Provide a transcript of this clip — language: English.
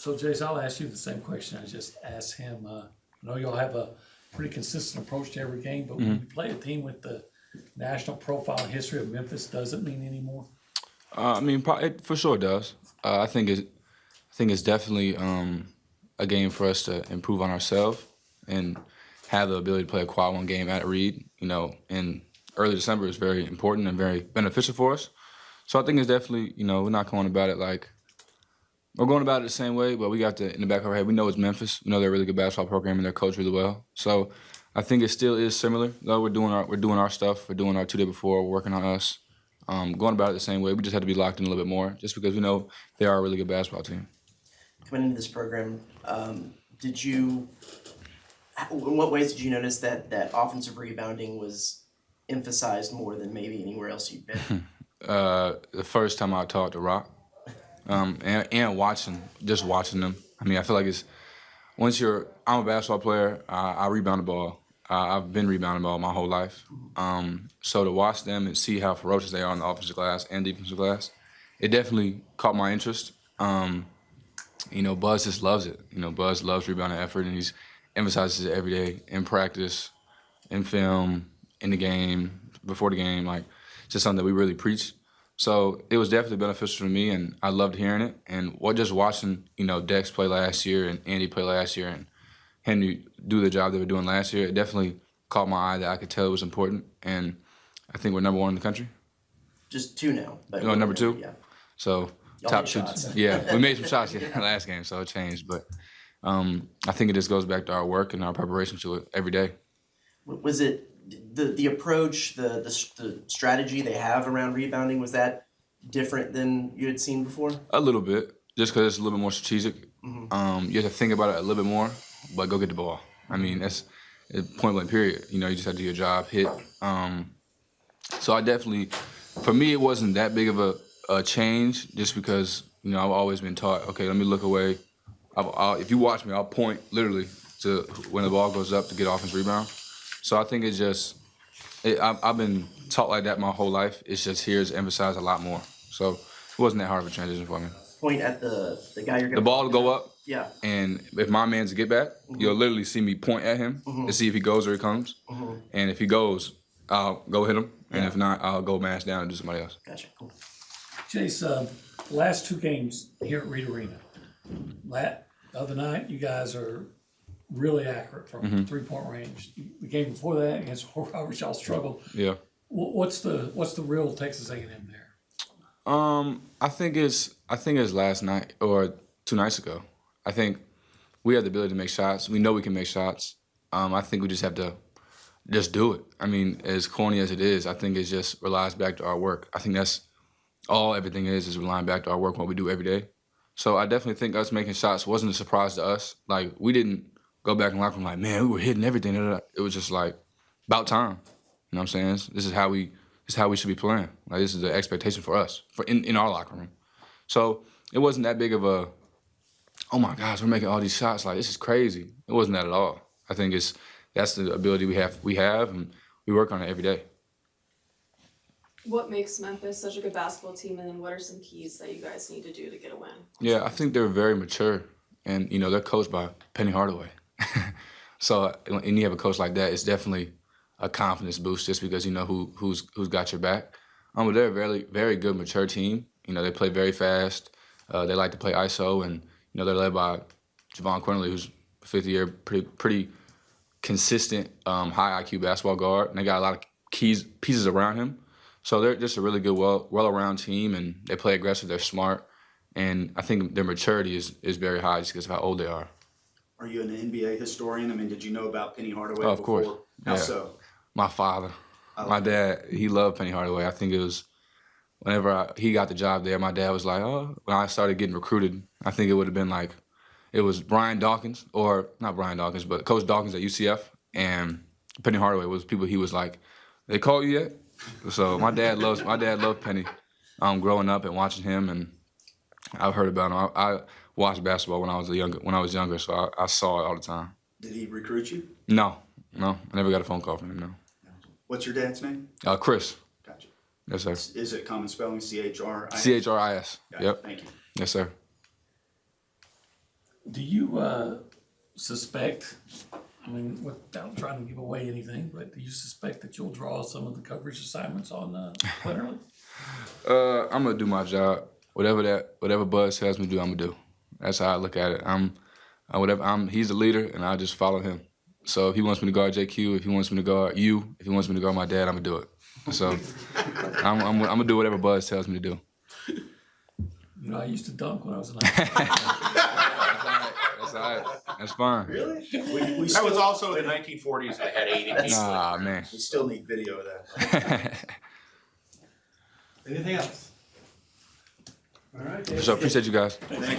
So, Jace, I'll ask you the same question I just asked him. I know y'all have a pretty consistent approach to every game, but when you play a team with the national profile and history of Memphis, does it mean any more? I mean, it for sure does. I think it's definitely a game for us to improve on ourselves and have the ability to play a quad one game at Reed. You know, in early December is very important and very beneficial for us. So I think it's definitely, you know, we're not going about it like we're going about it the same way, but we got in the back of our head. We know it's Memphis. We know they're a really good basketball program and they're coached really well. So I think it still is similar. Though we're doing our stuff. We're doing our 2 day before. We're working on us. Going about it the same way. We just had to be locked in a little bit more, just because we know they are a really good basketball team. Coming into this program, in what ways did you notice that offensive rebounding was emphasized more than maybe anywhere else you've been? The first time I talked to Rock, and watching them. I mean, I feel like I'm a basketball player. I rebound the ball. I've been rebounding the ball my whole life. So to watch them and see how ferocious they are on the offensive glass and defensive glass, it definitely caught my interest. You know, Buzz just loves it. You know, Buzz loves rebounding effort, and he's emphasizes it every day in practice, in film, in the game, before the game. Like, it's just something that we really preach. So it was definitely beneficial to me, and I loved hearing it. And just watching, you know, Dex play last year and Andy play last year and Henry do the job they were doing last year, it definitely caught my eye that I could tell it was important. And I think we're number 1 in the country. Just 2 now. But number 2? Yeah. So Y'all top made 2. shots. Yeah, we made some shots last game, so it changed. But I think it just goes back to our work and our preparation to it every day. Was it the approach, the strategy they have around rebounding, was that different than you had seen before? A little bit, just because it's a little bit more strategic. Mm-hmm. You have to think about it a little bit more, but go get the ball. I mean, that's point blank period. You know, you just have to do your job, hit. So I definitely, for me, it wasn't that big of a change, just because, you know, I've always been taught, okay, let me look away. If you watch me, I'll point literally to when the ball goes up to get offense rebound. So I think it's just, I've been taught like that my whole life. It's just here it's emphasized a lot more. So it wasn't that hard of a transition for me. Point at the guy you're going to... The ball will go up. Yeah. And if my man's to get back, you'll literally see me point at him to see if he goes or he comes. And if he goes, I'll go hit him. And if not, I'll go mash down and do somebody else. Gotcha. Cool. Jace, last 2 games here at Reed Arena. The other night, you guys are really accurate from 3-point range. The game before that against Roberts, y'all struggled. Yeah. What's the real Texas A&M there? I think it's last night or 2 nights ago. I think we have the ability to make shots. We know we can make shots. I think we just have to just do it. I mean, as corny as it is, I think it just relies back to our work. I think that's all everything is relying back to our work, what we do every day. So I definitely think us making shots wasn't a surprise to us. Like, we didn't go back and locker room like, man, we were hitting everything. It was just like, about time. You know what I'm saying? This is how we should be playing. Like, this is the expectation for us, in our locker room. So it wasn't that big of a, oh my gosh, we're making all these shots. Like, this is crazy. It wasn't that at all. I think that's the ability we have, and we work on it every day. What makes Memphis such a good basketball team, and then what are some keys that you guys need to do to get a win? Yeah, I think they're very mature, and, you know, they're coached by Penny Hardway. So, and you have a coach like that, it's definitely a confidence boost just because you know who's got your back. But they're a very, very good, mature team. You know, they play very fast. They like to play ISO, and, you know, they're led by Javon Quinley, who's a 5th-year, pretty consistent, high IQ basketball guard. And they got a lot of pieces around him. So they're just a really good, well-around team, and they play aggressive. They're smart, and I think their maturity is very high just because of how old they are. Are you an NBA historian? I mean, did you know about Penny Hardway of before? Course. How Yeah. so? My father, my dad, he loved Penny Hardway. I think it was whenever he got the job there, my dad was like, oh, when I started getting recruited, I think it would have been like, it was Brian Dawkins, or not Brian Dawkins, but Coach Dawkins at UCF, and Penny Hardway was people he was like, they call you yet? So my dad loved Penny. Growing up and watching him, and I've heard about him. I watched basketball when I was younger, so I saw it all the time. Did he recruit you? No, I never got a phone call from him. No. What's your dad's name? Chris. Gotcha. Yes, sir. Is it common spelling? CHRIS? CHRIS. Got it. Yep. Thank you. Yes, sir. Do you suspect, I mean, without trying to give away anything, but do you suspect that you'll draw some of the coverage assignments on Clearly? I'm gonna do my job. Whatever Buzz tells me to do, I'm gonna do. That's how I look at it. He's the leader, and I just follow him. So if he wants me to guard JQ, if he wants me to guard you, if he wants me to guard my dad, I'm gonna do it. So I'm gonna do whatever Buzz tells me to do. You know, I used to dunk when I was a That's all right. That's fine. Really? That was also the 1940s. They had 80 people. Nah, man. We still need video of that. Anything else? All right. So appreciate you guys. Thank you.